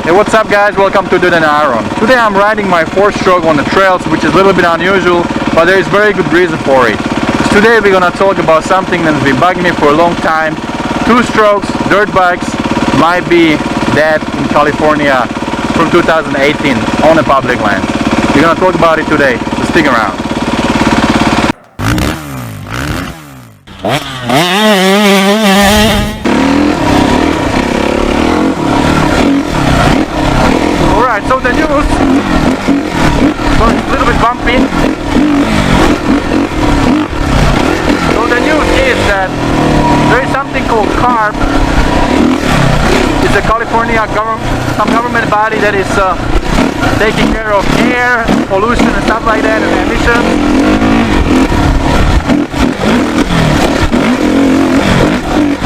Hey, what's up guys, welcome to Dude and Aaron. Today I'm riding my 4-stroke on the trails, which is a little bit unusual, but there is very good reason for it. Today we're gonna talk about something that's been bugging me for a long time. 2-strokes, dirt bikes might be dead in California from 2018 on a public land. We're gonna talk about it today, so stick around. Alright, so the news, so it's a little bit bumpy. So the news is that there is something called CARB. It's a California government body that is taking care of air, pollution and stuff like that, and emissions.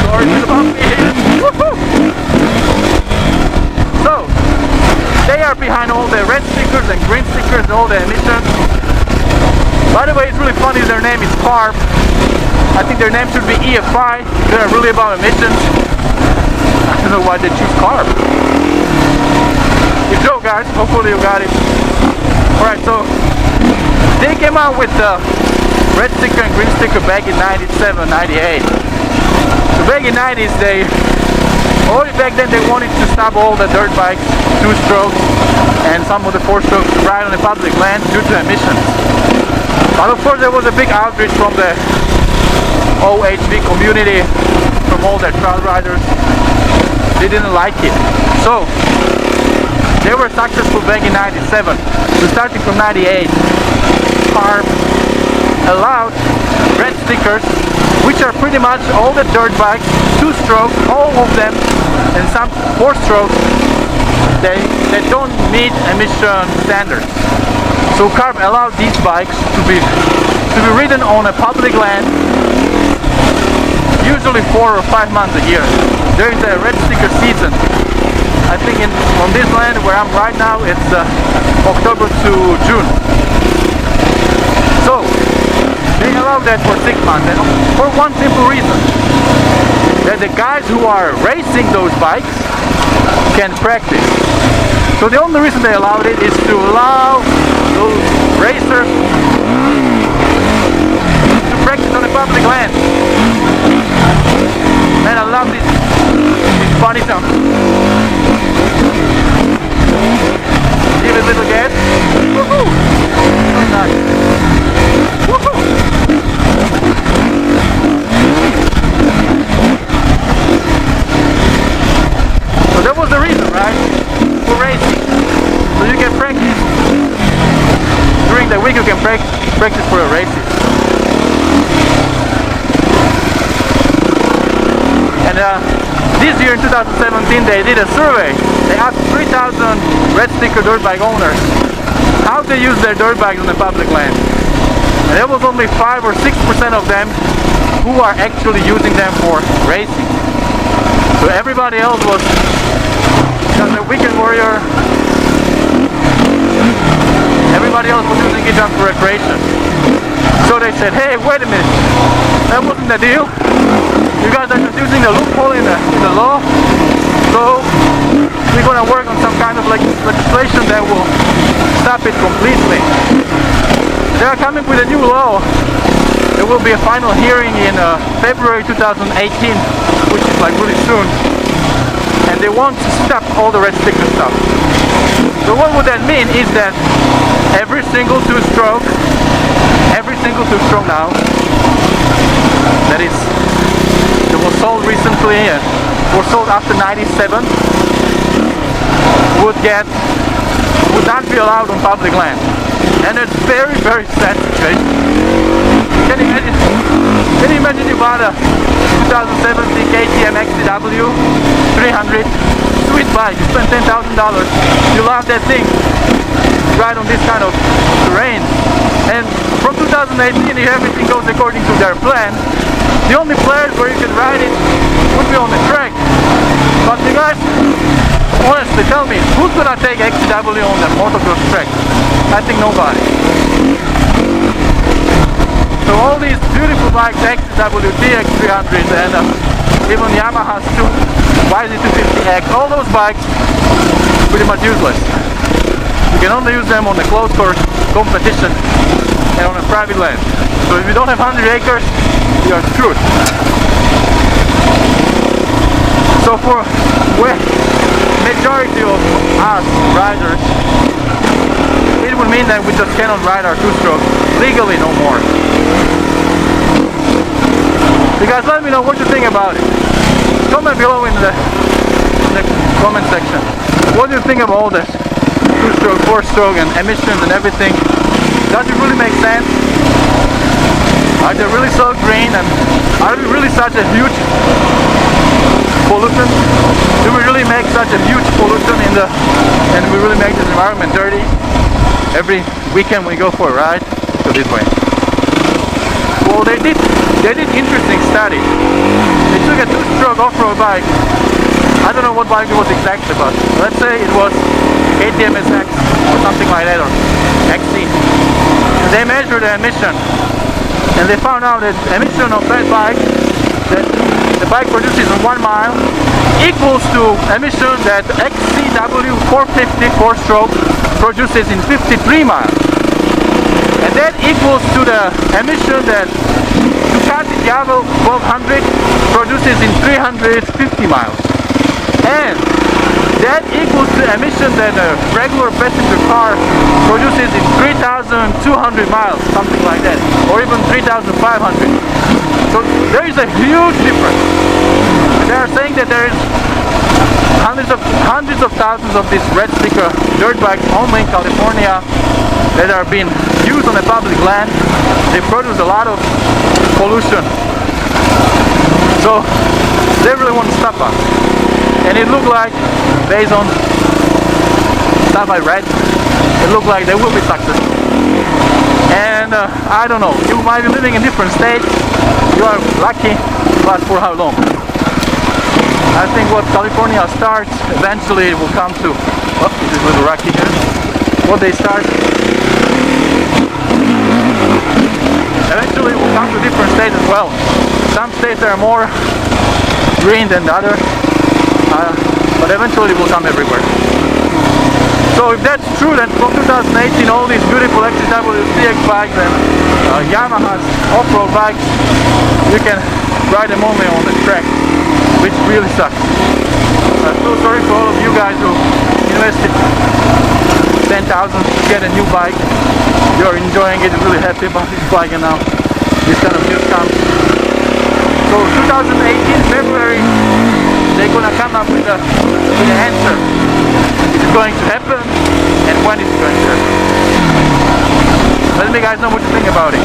Sorry for the bumpy here. Woohoo! So, they are behind all the red stickers and green stickers and all the emissions. By the way, it's really funny, their name is CARB. I think their name should be EFI. They're really about emissions. I don't know why they choose CARB. Good joke guys, hopefully you got it. Alright, so they came out with the red sticker and green sticker back in 97, 98. So back in 90s, back then they wanted to stop all the dirt bikes, 2-strokes, and some of the 4-strokes to ride on the public land due to emissions. But of course there was a big outreach from the OHV community, from all the trail riders. They didn't like it. So they were successful back in 97. So starting from 98, CARB allowed red stickers, which are pretty much all the dirt bikes, 2-strokes, all of them, and some 4-strokes, they don't meet emission standards. So CARB allowed these bikes to be ridden on a public land, usually 4 or 5 months a year. There is a red sticker season. I think on this land where I'm right now, it's October to June. So they allow that for 6 months, and for one simple reason, that the guys who are racing those bikes can practice. So the only reason they allowed it is to allow those racers to practice on a public land. Man, I love this funny jump. Give it a little gas. Woohoo! So nice. Woohoo! So that was the reason, right? For racing. So you can practice. During the week you can practice for a races. And this year in 2017 they did a survey. They asked 3,000 red sticker dirt bike owners how they use their dirt bikes on the public land. And there was only 5 or 6% of them who are actually using them for racing. So everybody else was just a weekend warrior. Everybody else was using it just for recreation. So they said, hey, wait a minute, that wasn't the deal. You guys are just using a loophole in the law. So we're gonna work on some kind of legislation that will stop it completely. They are coming with a new law. There will be a final hearing in February 2018, which is like really soon. And they want to stop all the red sticker stuff. So what would that mean is that every single 2-stroke now that was sold recently, or sold after 97, would not be allowed on public land. And it's very, very sad situation. Can you imagine you bought a 2017 KTM XCW 300, sweet bike, you spent $10,000, you love that thing, ride on this kind of terrain, and from 2018 if everything goes according to their plan, the only place where you can ride it would be on the track. But you guys, honestly tell me, who's gonna take XCW on the motocross track? I think nobody. So all these beautiful bikes, XCW, TX300s, and even Yamaha's YZ250X, all those bikes pretty much useless. You can only use them on a closed course competition and on a private land. So if you don't have 100 acres, you are screwed. So for majority of us riders, it would mean that we just cannot ride our two-stroke legally no more. You guys, let me know what you think about it. Comment below in the comment section. What do you think of all this two-stroke, four-stroke and emissions and everything? Does it really make sense? Are they really so green, and are we really such a huge pollutant? Do we really make such a huge pollutant and we really make this environment dirty? Every weekend we go for a ride, go this way. Well, they did interesting study. They took a two-stroke off-road bike. I don't know what bike it was exactly, but let's say it was KTM SX or something like that, or XC. And they measured the emission, and they found out that emission of that bike that the bike produces in 1 mile equals to emission that XCW 450 4-stroke produces in 53 miles. And that equals to the emission that Ducati Diavel 1200 produces in 350 miles. And that equals to the emission that a regular passenger car produces in 3,200 miles, something like that, or even 3,500. So there is a huge difference. And they are saying that there is hundreds of thousands of these red sticker dirt bikes only in California that are being used on a public land. They produce a lot of pollution. So they really want to stop us. And it looked like, based on stuff I read, it looked like they will be successful. And I don't know, you might be living in different states, you are lucky, but for how long? I think what California starts, eventually it will come to, oh, this is a little rocky here, what they start, eventually it will come to different states as well. Some states are more green than the other, but eventually it will come everywhere. So if that's true, then from 2018 all these beautiful XCW CX bikes and Yamaha's off-road bikes, you can ride them only on the track, which really sucks. I'm so sorry for all of you guys who invested 10,000 to get a new bike. You're enjoying it, really happy about this bike, and now this kind of news comes. So 2018 February, they're gonna come up with an answer. Is it going to happen, and when is it going to happen? Let me guys know what you think about it.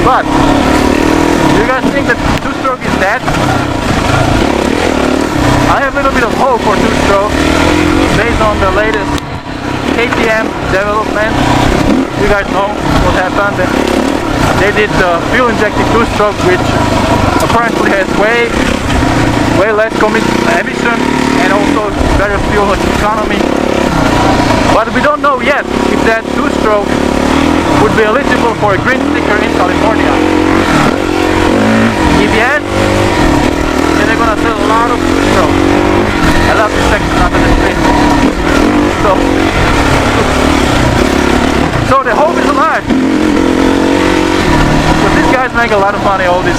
But do you guys think that two-stroke is dead? I have a little bit of hope for two-stroke based on the latest KTM development. You guys know what happened. They did the fuel-injected two-stroke, which apparently has way less emission and also better fuel economy. But we don't know yet if that two-stroke would be eligible for a green sticker in California. If yes, then they're gonna sell a lot of two-stroke. I love this section under the screen. So the hope is alive. But these guys make a lot of money, all these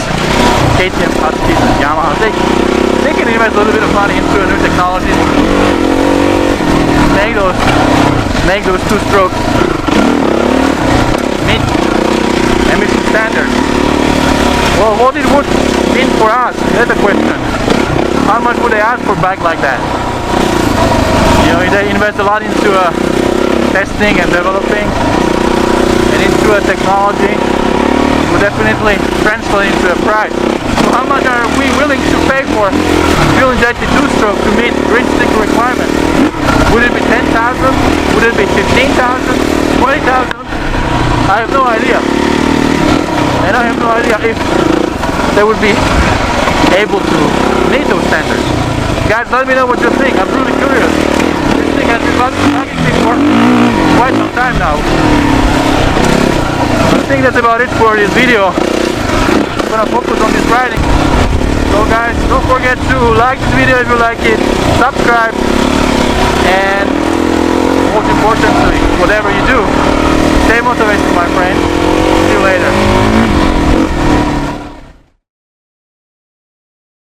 KTM, Huskies and Yamaha. They can invest a little bit of money into a new technology, make those two-strokes meet emission standards. Well, what it would mean for us, that's the question. How much would they ask for a bike like that? You know, they invest a lot into testing and developing and into a technology. Will definitely translate into a price. So how much are we willing to pay for fuel-injected two-stroke to meet green sticker requirements? Would it be 10,000? Would it be 15,000? 20,000? I have no idea. And I have no idea if they would be able to meet those standards. Guys, let me know what you think. I'm really curious. This thing has been bugging me for quite some time now. I think that's about it for this video. I'm gonna focus on this riding. So guys, don't forget to like this video if you like it, subscribe, and whatever you do, stay motivated, my friend.